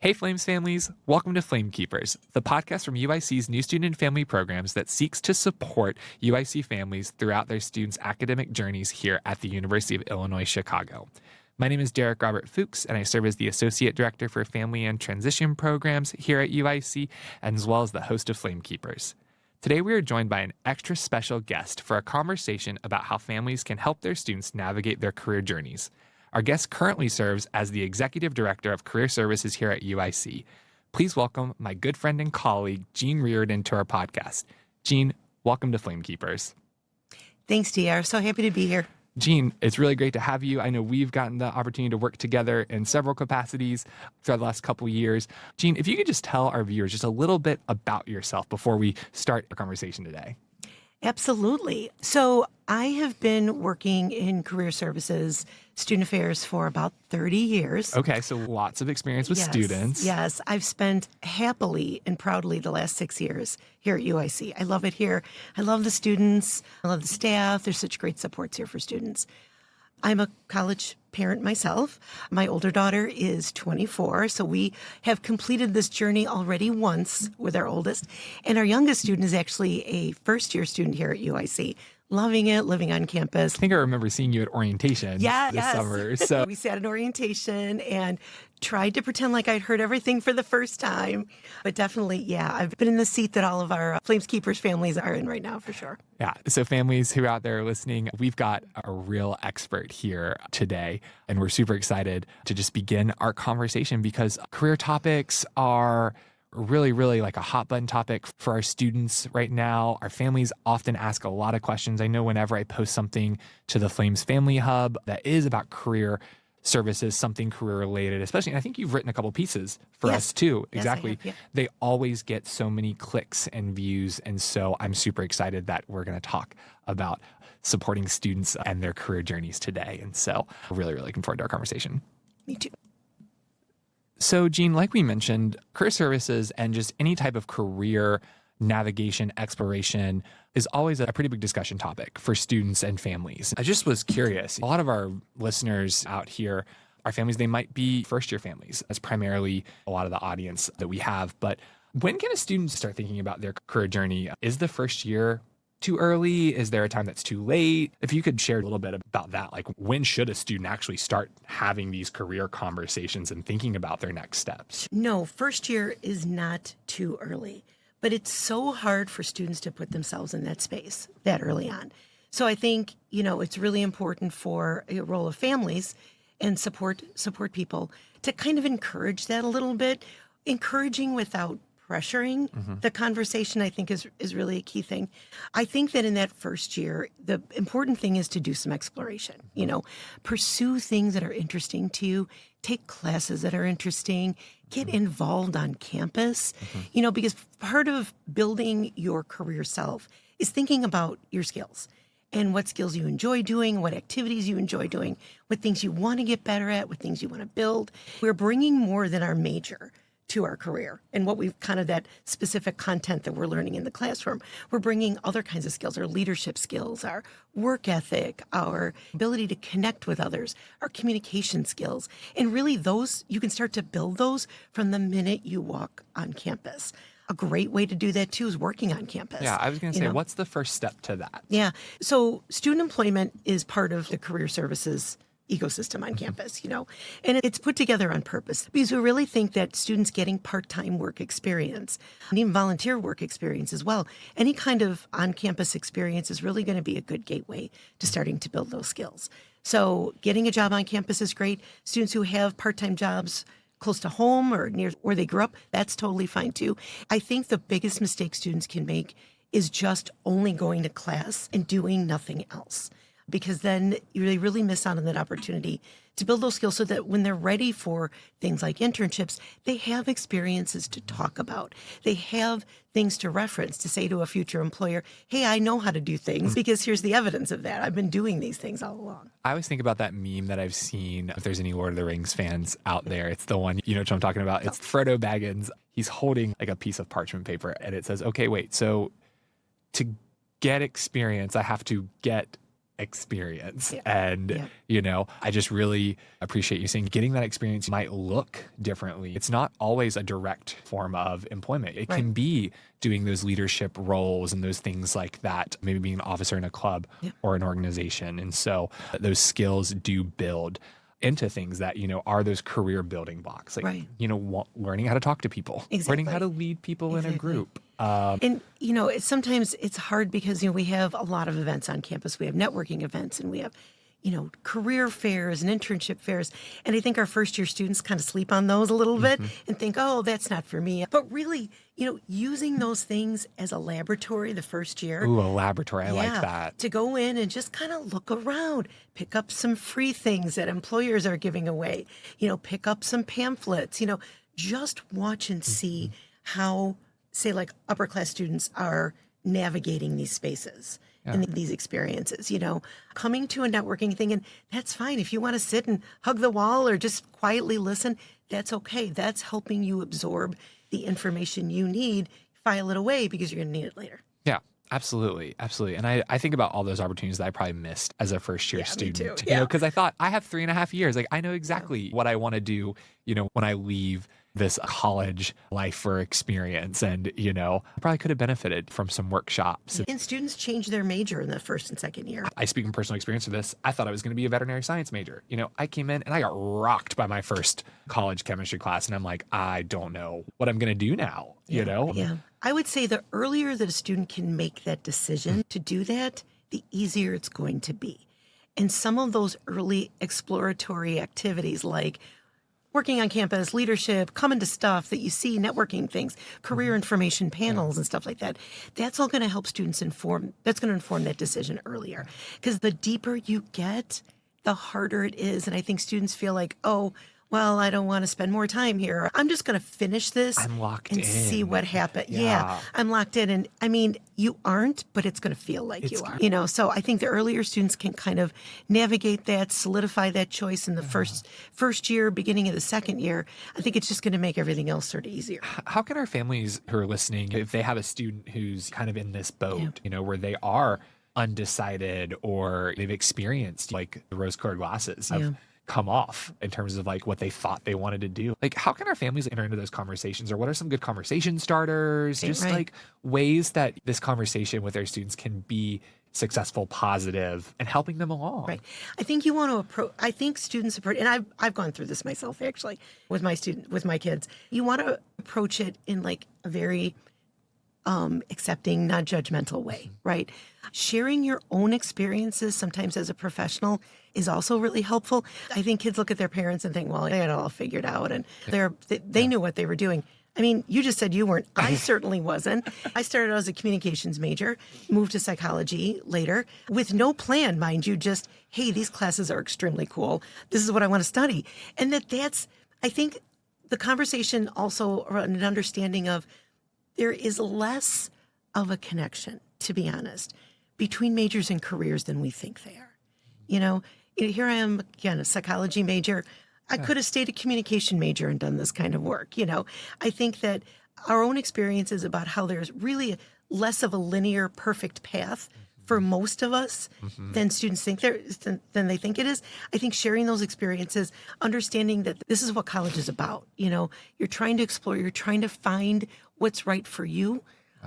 Hey Flames families, welcome to Flamekeepers, the podcast from UIC's new student and family programs that seeks to support UIC families throughout their students' academic journeys here at the University of Illinois, Chicago. My name is Derek Robert Fuchs, and I serve as the Associate Director for Family and Transition Programs here at UIC, as well as the host of Flamekeepers. Today we are joined by an extra special guest for a conversation about how families can help their students navigate their career journeys. Our guest currently serves as the Executive Director of Career Services here at UIC. Please welcome my good friend and colleague, Jean Reardon, to our podcast. Jean, welcome to Flamekeepers. Thanks, DR. So happy to be here. Jean, it's really great to have you. I know we've gotten the opportunity to work together in several capacities throughout the last couple of years. Jean, if you could just tell our viewers just a little bit about yourself before we start our conversation today. Absolutely. So I have been working in career services, student affairs for about 30 years. Okay, so lots of experience with students. Yes, I've spent happily and proudly the last 6 years here at UIC. I love it here. I love the students. I love the staff. There's such great supports here for students. I'm a college parent myself. My older daughter is 24, so we have completed this journey already once with our oldest. And our youngest student is actually a first-year student here at UIC. Loving it, living on campus. I think I remember seeing you at orientation this summer. So we sat at orientation and tried to pretend like I'd heard everything for the first time. But definitely, I've been in the seat that all of our Flamekeepers families are in right now, for sure. Yeah. So families who are out there listening, we've got a real expert here today. And we're super excited to just begin our conversation because career topics are really like a hot button topic for our students right now. Our families often ask a lot of questions. I know whenever I post something to the Flames Family Hub that is about career services, something career related, especially, and I think you've written a couple pieces for us too. Yes, exactly. I have, yeah. They always get so many clicks and views. And so I'm super excited that we're going to talk about supporting students and their career journeys today. And so really looking forward to our conversation. Me too. So, Jean, like we mentioned, career services and just any type of career navigation, exploration is always a pretty big discussion topic for students and families. I just was curious. A lot of our listeners out here are families, they might be first-year families. That's primarily a lot of the audience that we have. But when can a student start thinking about their career journey? Is the first year too early? Is there a time that's too late? If you could share a little bit about that, like when should a student actually start having these career conversations and thinking about their next steps? No, first year is not too early, but it's so hard for students to put themselves in that space that early on. So I think, it's really important for a role of families and support people to kind of encourage that a little bit, encouraging without pressuring the conversation, I think is really a key thing. I think that in that first year, the important thing is to do some exploration, pursue things that are interesting to you, take classes that are interesting, get involved on campus, because part of building your career self is thinking about your skills and what skills you enjoy doing, what activities you enjoy doing, what things you want to get better at, what things you want to build. We're bringing more than our major to our career and what we've kind of that specific content that we're learning in the classroom. We're bringing other kinds of skills, our leadership skills, our work ethic, our ability to connect with others, our communication skills. And really those, you can start to build those from the minute you walk on campus. A great way to do that too is working on campus. Yeah, I was going to say, what's the first step to that? Yeah. So student employment is part of the career services ecosystem on campus, and it's put together on purpose because we really think that students getting part-time work experience and even volunteer work experience as well, any kind of on-campus experience is really going to be a good gateway to starting to build those skills. So getting a job on campus is great. Students who have part-time jobs close to home or near where they grew up, that's totally fine too. I think the biggest mistake students can make is just only going to class and doing nothing else, because then they really miss out on that opportunity to build those skills so that when they're ready for things like internships, they have experiences to talk about. They have things to reference to say to a future employer, hey, I know how to do things because here's the evidence of that. I've been doing these things all along. I always think about that meme that I've seen. If there's any Lord of the Rings fans out there, it's the one, you know what I'm talking about? It's Frodo Baggins. He's holding like a piece of parchment paper and it says, okay, wait, so to get experience, I have to get experience. Yeah. And, Yeah. you know, I just really appreciate you saying getting that experience might look differently. It's not always a direct form of employment. It Right. can be doing those leadership roles and those things like that, maybe being an officer in a club Yeah. or an organization. And so those skills do build into things that, you know, are those career building blocks, like, Right. you know, learning how to talk to people, learning how to Exactly. lead people in a Exactly. group. And, you know, sometimes it's hard because, you know, we have a lot of events on campus. We have networking events and we have, you know, career fairs and internship fairs. And I think our first year students kind of sleep on those a little bit and think, oh, that's not for me. But really, you know, using those things as a laboratory the first year. Ooh, a laboratory. I like that. To go in and just kind of look around, pick up some free things that employers are giving away, you know, pick up some pamphlets, you know, just watch and see how, say, like upper class students are navigating these spaces and these experiences, you know, coming to a networking thing. And that's fine. If you want to sit and hug the wall or just quietly listen, that's okay. That's helping you absorb the information you need, file it away because you're going to need it later. Yeah, absolutely. Absolutely. And I think about all those opportunities that I probably missed as a first year Yeah, me student, too. you know, Yeah. because I thought I have 3.5 years. Like I know exactly what I want to do, you know, when I leave this college life or experience. And, you know, I probably could have benefited from some workshops. And students change their major in the first and second year. I speak from personal experience with this. I thought I was going to be a veterinary science major. You know, I came in and I got rocked by my first college chemistry class. And I'm like, I don't know what I'm going to do now, you know? Yeah. I would say the earlier that a student can make that decision to do that, the easier it's going to be. And some of those early exploratory activities like working on campus, leadership, coming to stuff that you see, networking things, career information panels and stuff like that, that's all going to help students that's going to inform that decision earlier. Because the deeper you get, the harder it is. And I think students feel like, oh, well, I don't want to spend more time here. I'm just going to finish this I'm locked and in. see what happens. Yeah. I'm locked in. And I mean, you aren't, but it's going to feel like you are. You know, so I think the earlier students can kind of navigate that, solidify that choice in the first year, beginning of the second year. I think it's just going to make everything else sort of easier. How can our families who are listening, if they have a student who's kind of in this boat, you know, where they are undecided or they've experienced like the rose-colored glasses have come off in terms of like what they thought they wanted to do. Like, how can our families enter into those conversations, or what are some good conversation starters? Just like ways that this conversation with their students can be successful, positive, and helping them along. Right. I think you want to approach, I think students approach, and I've gone through this myself actually with my kids. You want to approach it in like a very accepting, non-judgmental way, right? Sharing your own experiences sometimes as a professional is also really helpful. I think kids look at their parents and think, well, they had it all figured out and they knew what they were doing. I mean, you just said you weren't. I certainly wasn't. I started out as a communications major, moved to psychology later with no plan, mind you, just, hey, these classes are extremely cool. This is what I want to study. And I think the conversation also around an understanding of there is less of a connection, to be honest, between majors and careers than we think they are. You know, here I am, again, a psychology major. I could have stayed a communication major and done this kind of work. You know, I think that our own experiences about how there's really less of a linear, perfect path for most of us than students think than they think it is. I think sharing those experiences, understanding that this is what college is about. You know, you're trying to explore, you're trying to find what's right for you,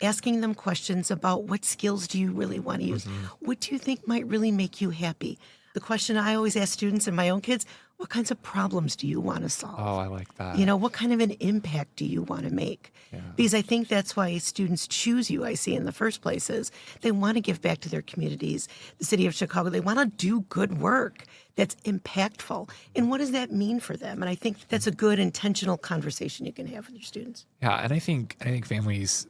asking them questions about what skills do you really want to use? What do you think might really make you happy? The question I always ask students and my own kids, what kinds of problems do you want to solve? Oh, I like that. You know, what kind of an impact do you want to make? Because I think that's why students choose UIC in the first place is they want to give back to their communities, the city of Chicago. They want to do good work that's impactful. And what does that mean for them? And I think that's a good intentional conversation you can have with your students. Yeah, and I think families,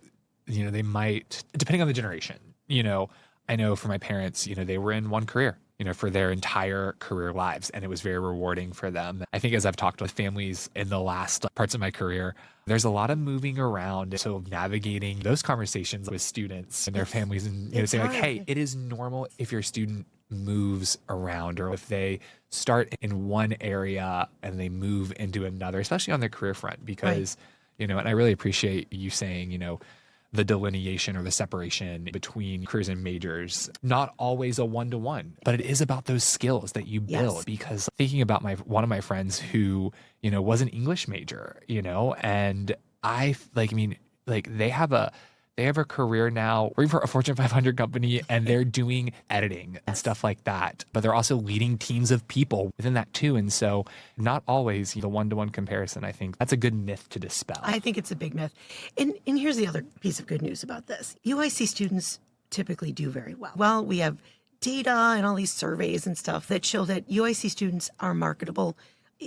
you know, they might, depending on the generation, you know, I know for my parents, you know, they were in one career, you know, for their entire career lives. And it was very rewarding for them. I think as I've talked with families in the last parts of my career, there's a lot of moving around. So navigating those conversations with students and their families and, you know, saying like, hey, it is normal if your student moves around or if they start in one area and they move into another, especially on their career front, because, you know, and I really appreciate you saying, you know, the delineation or the separation between careers and majors, not always a one-to-one, but it is about those skills that you build. Yes. Because thinking about one of my friends who, was an English major, and they have a career now working for a Fortune 500 company, and they're doing editing and stuff like that. But they're also leading teams of people within that too. And so not always the one-to-one comparison. I think that's a good myth to dispel. I think it's a big myth. And here's the other piece of good news about this. UIC students typically do very well. Well, we have data and all these surveys and stuff that show that UIC students are marketable.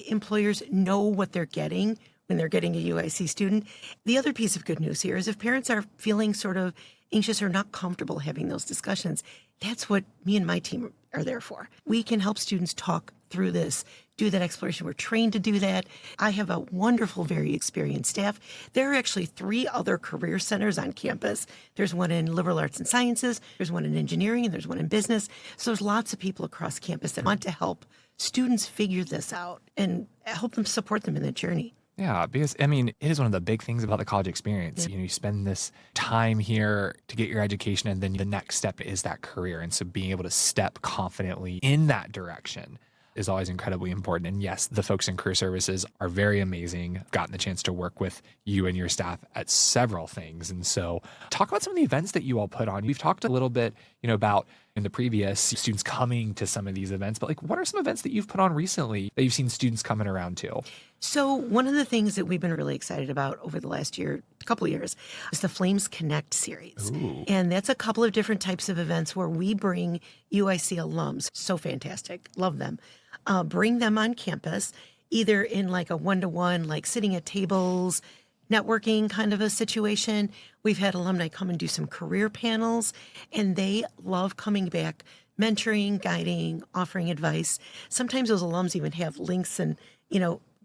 Employers know what they're getting when they're getting a UIC student. The other piece of good news here is if parents are feeling sort of anxious or not comfortable having those discussions, that's what me and my team are there for. We can help students talk through this, do that exploration. We're trained to do that. I have a wonderful, very experienced staff. There are actually 3 other career centers on campus. There's one in liberal arts and sciences, there's one in engineering, and there's one in business. So there's lots of people across campus that want to help students figure this out and help them support them in the journey. Yeah, because it is one of the big things about the college experience. Yeah. You spend this time here to get your education, and then the next step is that career. And so being able to step confidently in that direction is always incredibly important. And yes, the folks in Career Services are very amazing. I've gotten the chance to work with you and your staff at several things. And so talk about some of the events that you all put on. We've talked a little bit, about in the previous students coming to some of these events, but what are some events that you've put on recently that you've seen students coming around to? So one of the things that we've been really excited about over the last couple of years, is the Flames Connect series. Ooh. And that's a couple of different types of events where we bring UIC alums, so fantastic, love them, bring them on campus, either in like a one-to-one, like sitting at tables, networking kind of a situation. We've had alumni come and do some career panels, and they love coming back, mentoring, guiding, offering advice. Sometimes those alums even have links and,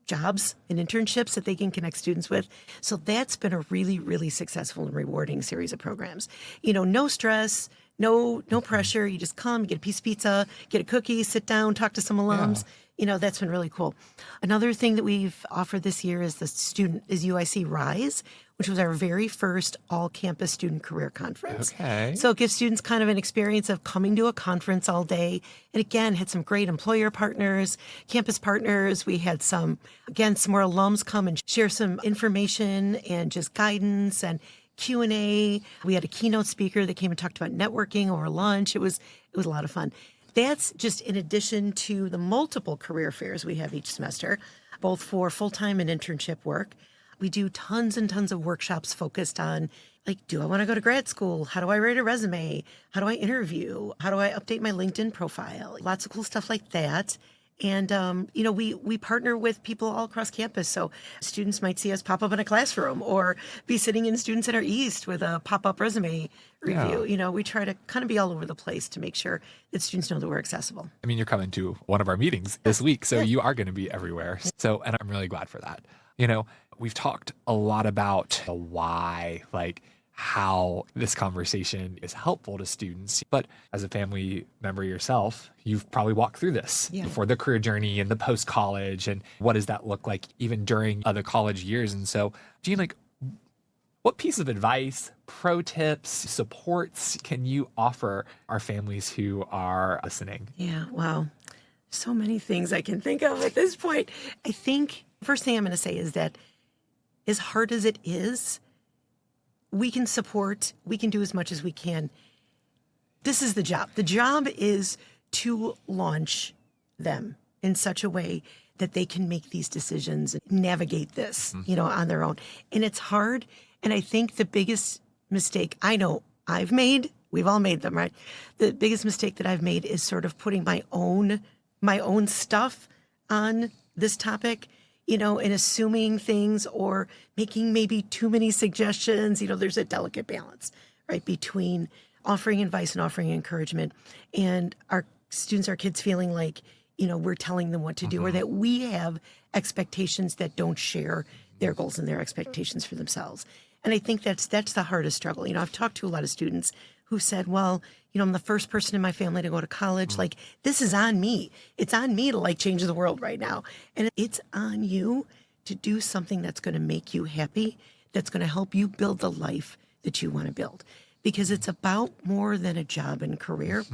jobs and internships that they can connect students with. So that's been a really, really successful and rewarding series of programs. No stress, no pressure. You just come, get a piece of pizza, get a cookie, sit down, talk to some alums. That's been really cool. Another thing that we've offered this year is UIC Rise, which was our very first all-campus student career conference. Okay. So it gives students kind of an experience of coming to a conference all day. And again, had some great employer partners, campus partners. We had some more alums come and share some information and just guidance and Q&A. We had a keynote speaker that came and talked about networking over lunch. It was a lot of fun. That's just in addition to the multiple career fairs we have each semester, both for full-time and internship work. We do tons and tons of workshops focused on, do I want to go to grad school? How do I write a resume? How do I interview? How do I update my LinkedIn profile? Lots of cool stuff like that. And, we partner with people all across campus. So students might see us pop up in a classroom or be sitting in Student Center East with a pop-up resume review. Yeah. We try to kind of be all over the place to make sure that students know that we're accessible. You're coming to one of our meetings this week, so you are going to be everywhere. So, and I'm really glad for that. We've talked a lot about the why, how this conversation is helpful to students. But as a family member yourself, you've probably walked through this before the career journey and the post-college, and what does that look like even during other college years? And so, Jean, what piece of advice, pro tips, supports can you offer our families who are listening? Yeah, wow. So many things I can think of at this point. I think first thing I'm going to say is that as hard as it is, we can support, we can do as much as we can. This is the job. The job is to launch them in such a way that they can make these decisions and navigate this, on their own. And it's hard. And I think the biggest mistake I know I've made, we've all made them, right? The biggest mistake that I've made is sort of putting my own stuff on this topic, and assuming things or making maybe too many suggestions. There's a delicate balance, right, between offering advice and offering encouragement, and our students, our kids feeling like, we're telling them what to do, or that we have expectations that don't share their goals and their expectations for themselves. And I think that's the hardest struggle. I've talked to a lot of students who said, well, I'm the first person in my family to go to college. This is on me. It's on me to change the world right now. And it's on you to do something that's going to make you happy, that's going to help you build the life that you want to build. Because it's about more than a job and career.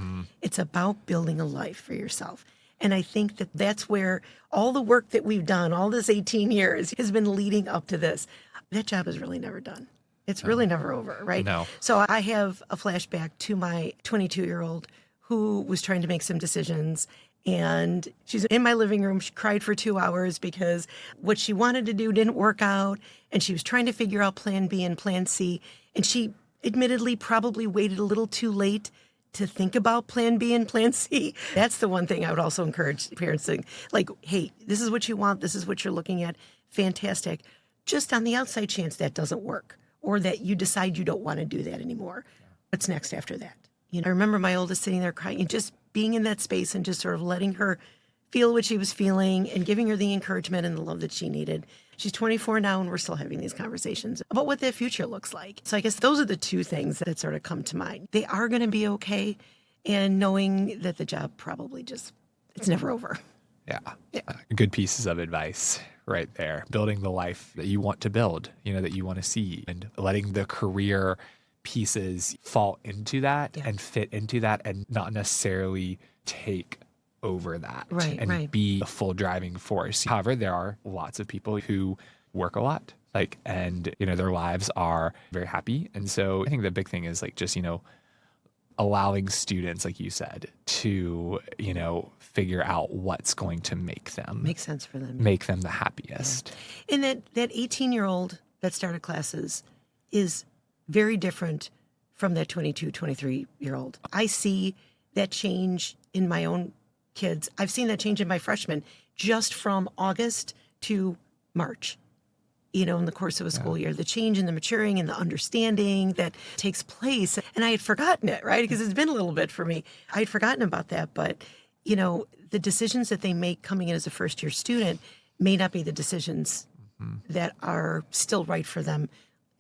It's about building a life for yourself. And I think that that's where all the work that we've done, all this 18 years, has been leading up to this. That job is really never done. It's really never over, right? No. So I have a flashback to my 22-year-old who was trying to make some decisions. And she's in my living room. She cried for 2 hours because what she wanted to do didn't work out. And she was trying to figure out plan B and plan C. And she admittedly probably waited a little too late to think about plan B and plan C. That's the one thing I would also encourage parents to, like, hey, this is what you want. This is what you're looking at. Fantastic. Just on the outside chance that doesn't work or that you decide you don't want to do that anymore. What's next after that? You know, I remember my oldest sitting there crying and just being in that space and just sort of letting her feel what she was feeling and giving her the encouragement and the love that she needed. She's 24 now, and we're still having these conversations about what that future looks like. So I guess those are the two things that sort of come to mind. They are going to be okay, and knowing that the job probably just, it's never over. Yeah. Good pieces of advice right there. Building the life that you want to build, you know, that you want to see, and letting the career pieces fall into that and fit into that and not necessarily take over that and be a full driving force. However, there are lots of people who work a lot, and, you know, their lives are very happy. And so I think the big thing is just, you know, allowing students, like you said, to, you know, figure out what's going to make sense for them, make them the happiest. Yeah. And that 18-year-old that started classes is very different from that 22, 23-year-old. I see that change in my own kids. I've seen that change in my freshmen just from August to March, you know, in the course of a school year, the change in the maturing and the understanding that takes place. And I had forgotten it, right? Because it's been a little bit for me. I had forgotten about that. But, you know, the decisions that they make coming in as a first-year student may not be the decisions that are still right for them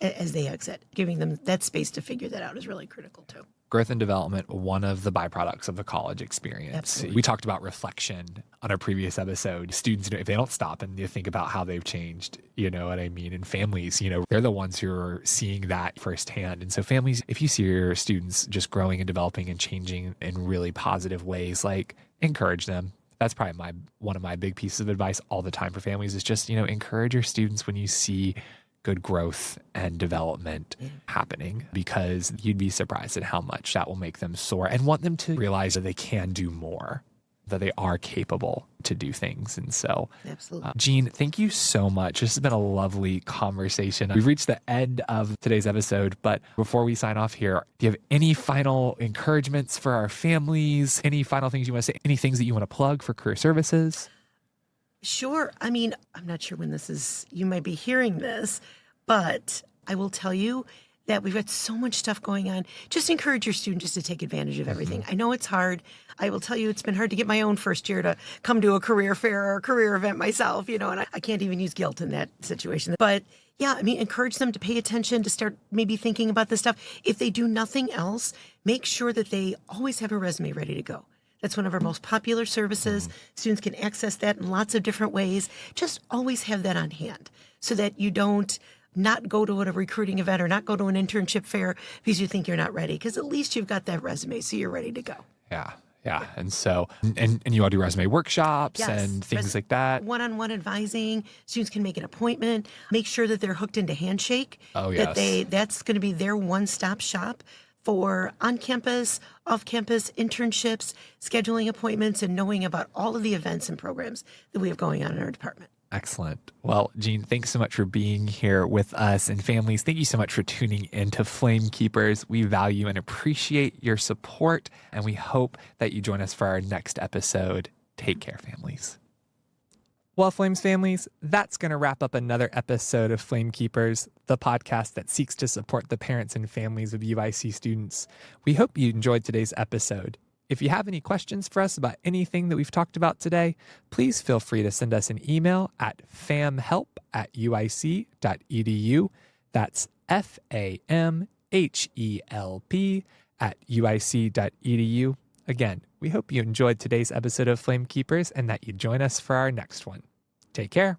as they exit. Giving them that space to figure that out is really critical, too. Growth and development, one of the byproducts of the college experience. Absolutely. We talked about reflection on our previous episode. Students, you know, if they don't stop and you think about how they've changed, you know what I mean? And families, you know, they're the ones who are seeing that firsthand. And so families, if you see your students just growing and developing and changing in really positive ways, encourage them. That's probably one of my big pieces of advice all the time for families is just, you know, encourage your students when you see good growth and development happening, because you'd be surprised at how much that will make them soar and want them to realize that they can do more, that they are capable to do things. And so, absolutely. Jean, thank you so much. This has been a lovely conversation. We've reached the end of today's episode, but before we sign off here, do you have any final encouragements for our families? Any final things you want to say? Any things that you want to plug for Career Services? Sure. I mean, I'm not sure when you might be hearing this, but I will tell you that we've got so much stuff going on. Just encourage your students just to take advantage of everything. I know it's hard. I will tell you, it's been hard to get my own first year to come to a career fair or a career event myself, you know, and I can't even use guilt in that situation. But yeah, I mean, encourage them to pay attention, to start maybe thinking about this stuff. If they do nothing else, make sure that they always have a resume ready to go. That's one of our most popular services. Students can access that in lots of different ways. Just always have that on hand so that you don't not go to a recruiting event or not go to an internship fair because you think you're not ready, because at least you've got that resume, so you're ready to go. Yeah. And so, and you all do resume workshops and things like that. One-on-one advising. Students can make an appointment. Make sure that they're hooked into Handshake. Oh, yes. That's going to be their one-stop shop for on-campus, off-campus internships, scheduling appointments, and knowing about all of the events and programs that we have going on in our department. Excellent. Well, Jean, thanks so much for being here with us. And families, thank you so much for tuning in to Flamekeepers. We value and appreciate your support, and we hope that you join us for our next episode. Take care, families. Well, Flames families, that's going to wrap up another episode of Flamekeepers, the podcast that seeks to support the parents and families of UIC students. We hope you enjoyed today's episode. If you have any questions for us about anything that we've talked about today, please feel free to send us an email at famhelp@uic.edu. That's famhelp@uic.edu. Again, we hope you enjoyed today's episode of Flamekeepers and that you join us for our next one. Take care.